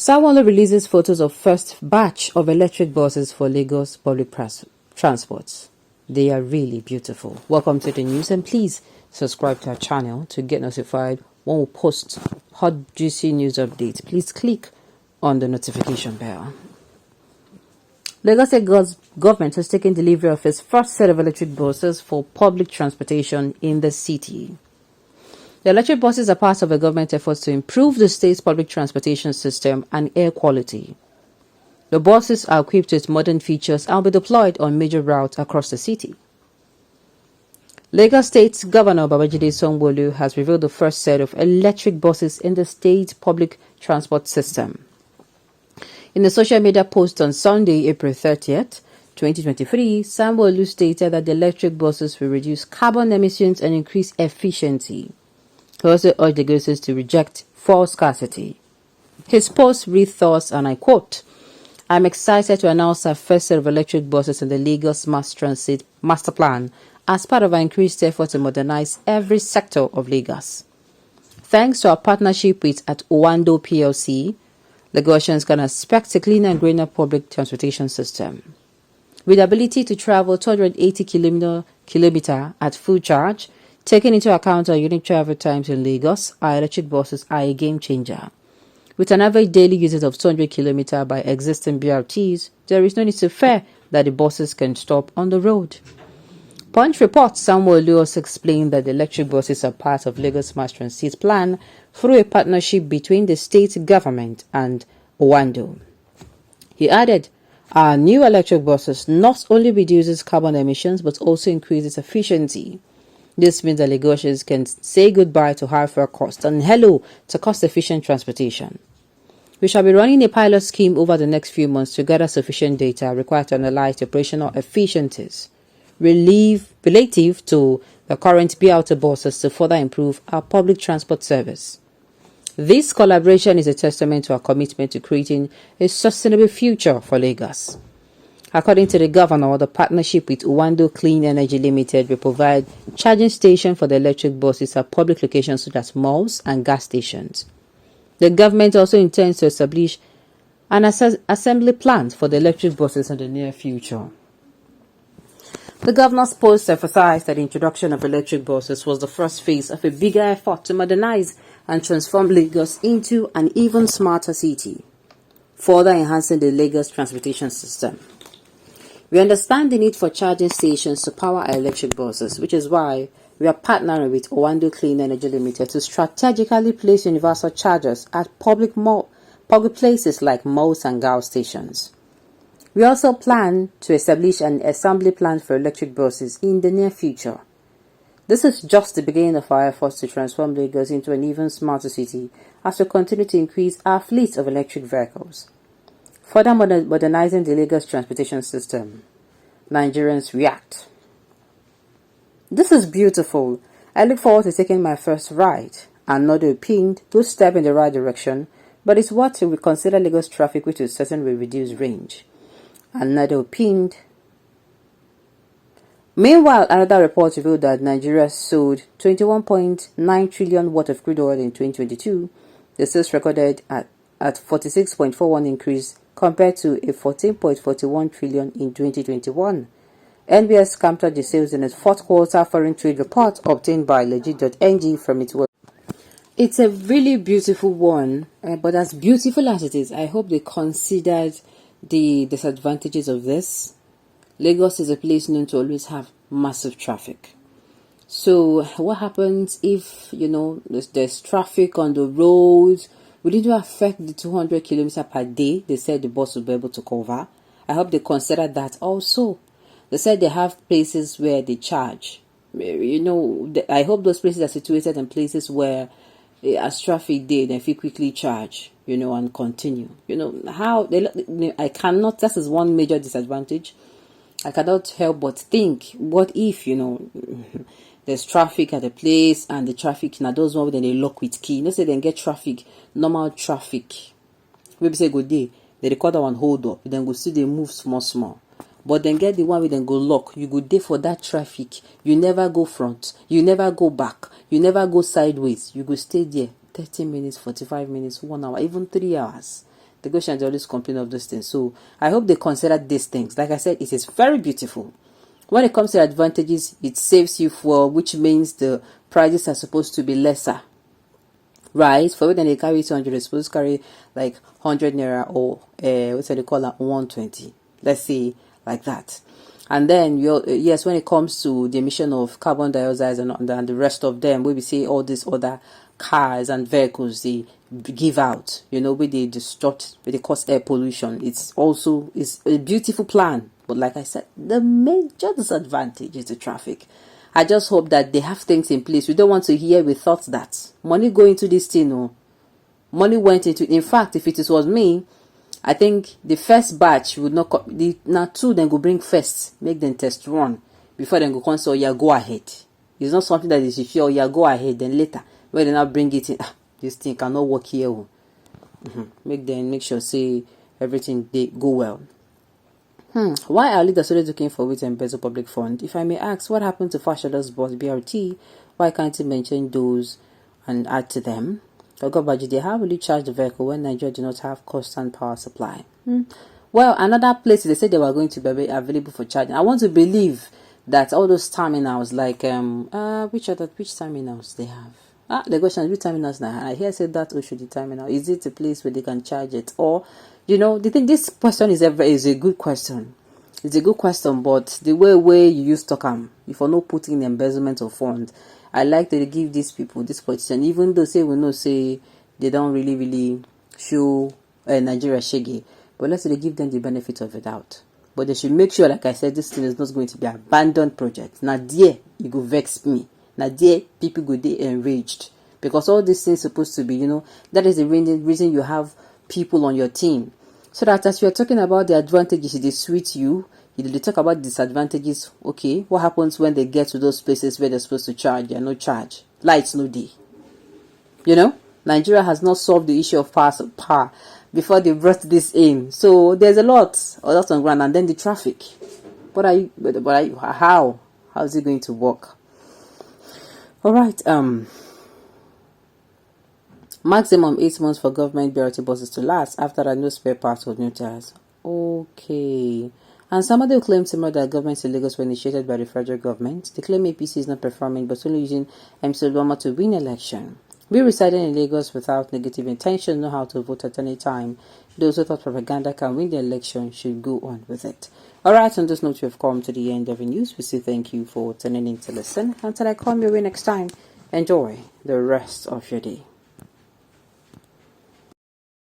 Sanwo-Olu releases photos of first batch of electric buses for Lagos public transport. They are really beautiful. Welcome to the news, and please subscribe to our channel to get notified when we post hot juicy news updates. Please click on the notification bell. Lagos State government has taken delivery of its first set of electric buses for public transportation in the city. The electric buses are part of a government effort to improve the state's public transportation system and air quality. The buses are equipped with modern features and will be deployed on major routes across the city. Lagos State Governor Babajide Sanwo-Olu has revealed the first set of electric buses in the state's public transport system. In a social media post on Sunday, April 30th, 2023, Sanwo-Olu stated that the electric buses will reduce carbon emissions and increase efficiency. He also urged the Lagos to reject fuel scarcity. His post read thus, and I quote, "I'm excited to announce our first set of electric buses in the Lagos Mass Transit Master Plan as part of our increased effort to modernize every sector of Lagos. Thanks to our partnership with Owando PLC, Lagosians can expect a cleaner and greener public transportation system. With the ability to travel 280 kilometer at full charge, taking into account our unique travel times in Lagos, our electric buses are a game changer. With an average daily usage of 200 km by existing BRTs, there is no need to fear that the buses can stop on the road." Punch reports Sanwo-Olu also explained that the electric buses are part of Lagos Mass Transit Plan through a partnership between the state government and Owando. He added, "Our new electric buses not only reduces carbon emissions but also increases efficiency. This means that Lagosians can say goodbye to high fuel costs and hello to cost-efficient transportation. We shall be running a pilot scheme over the next few months to gather sufficient data required to analyze the operational efficiencies relative to the current BRT buses to further improve our public transport service. This collaboration is a testament to our commitment to creating a sustainable future for Lagos." According to the governor, the partnership with Owando Clean Energy Limited will provide charging stations for the electric buses at public locations such as malls and gas stations. The government also intends to establish an assembly plant for the electric buses in the near future. The governor's post emphasized that the introduction of electric buses was the first phase of a bigger effort to modernize and transform Lagos into an even smarter city, further enhancing the Lagos transportation system. "We understand the need for charging stations to power our electric buses, which is why we are partnering with Owando Clean Energy Limited to strategically place universal chargers at public places like malls and gas stations. We also plan to establish an assembly plant for electric buses in the near future. This is just the beginning of our efforts to transform Lagos into an even smarter city as we continue to increase our fleet of electric vehicles. Further modernizing the Lagos transportation system. Nigerians react." "This is beautiful. I look forward to taking my first ride. Another opined, good step in the right direction, but it's what we consider Lagos traffic, which is certainly will reduce range." Another opined. Meanwhile, another report revealed that Nigeria sold 21.9 trillion worth of crude oil in 2022. The sales recorded at 46.41 increase compared to a 14.41 trillion in 2021. NBS counted the sales in its fourth quarter foreign trade report obtained by legit.ng from its website. It's a really beautiful one, but as beautiful as it is, I hope they considered the disadvantages of this. Lagos is a place known to always have massive traffic. So what happens if, there's traffic on the roads? Will it affect the 200 kilometers per day they said the bus will be able to cover? I hope they consider that also. They said they have places where they charge. I hope those places are situated in places where as traffic day, they feel quickly charge, and continue. I cannot, that is one major disadvantage. I cannot help but think, what if, there's traffic at a place and the traffic, now those ones then they lock with key. Say they get traffic, normal traffic. Maybe say good day, they record that one hold up, then go see they move small. But then get the one where then go lock. You go there for that traffic. You never go front. You never go back. You never go sideways. You go stay there 30 minutes, 45 minutes, 1 hour, even 3 hours. The Goshen always complain of those things. So I hope they consider these things. Like I said, it is very beautiful. When it comes to advantages, it saves you fuel, which means the prices are supposed to be lesser. Right? For when they carry 200, they're supposed to carry like 100 naira or what's they call that, 120. Let's say like that. And then yes, when it comes to the emission of carbon dioxide and the rest of them, where we see all these other cars and vehicles they give out, where they distort, where they cause air pollution. It's a beautiful plan, but like I said, the major disadvantage is the traffic. I just hope that they have things in place. We don't want to hear we thought that money go into this thing. No, money went into. In fact, if it was me, I think the first batch would not now two then go bring first, make them test run before then go console. Yeah, go ahead. It's not something that is if you go ahead, then later when they now bring it in, this thing cannot work here. Make sure say everything they go well. Why are leaders always looking for ways to embezzle public fund? If I may ask, what happened to Fashoda's boss BRT? Why can't he mention those and add to them? Ogobaji, they have really charged the vehicle when Nigeria do not have constant power supply. Well, another place they said they were going to be available for charging. I want to believe that all those terminals, like which terminals they have? The question is which terminals now? I hear said that Oshodi terminal. Is it a place where they can charge it? Or the thing, this question is a good question. It's a good question, but the way you use Tokam, if you're not putting embezzlement of funds, I like to give these people this position, even though say they don't really show Nigeria shaggy, but let's say they give them the benefit of the doubt. But they should make sure, like I said, this thing is not going to be an abandoned project. Now there, you go vex me. Now there, people go there enraged. Because all these things supposed to be, that is the reason you have people on your team. So that as you're talking about the advantages, they suit you. They talk about disadvantages. Okay, what happens when they get to those places where they're supposed to charge? They're no charge. Lights no day. Nigeria has not solved the issue of power before they brought this in. So there's a lot on ground, and then the traffic. How is it going to work? All right. Maximum 8 months for government BRT buses to last after that no spare parts or new tires. Okay. And somebody who claims to that government in Lagos were initiated by the federal government. They claim APC is not performing but only using MC Obama to win election. We residing in Lagos without negative intention know how to vote at any time. Those who thought propaganda can win the election should go on with it. Alright, on this note, we have come to the end of the news. We say thank you for tuning in to listen. Until I come your way next time, enjoy the rest of your day.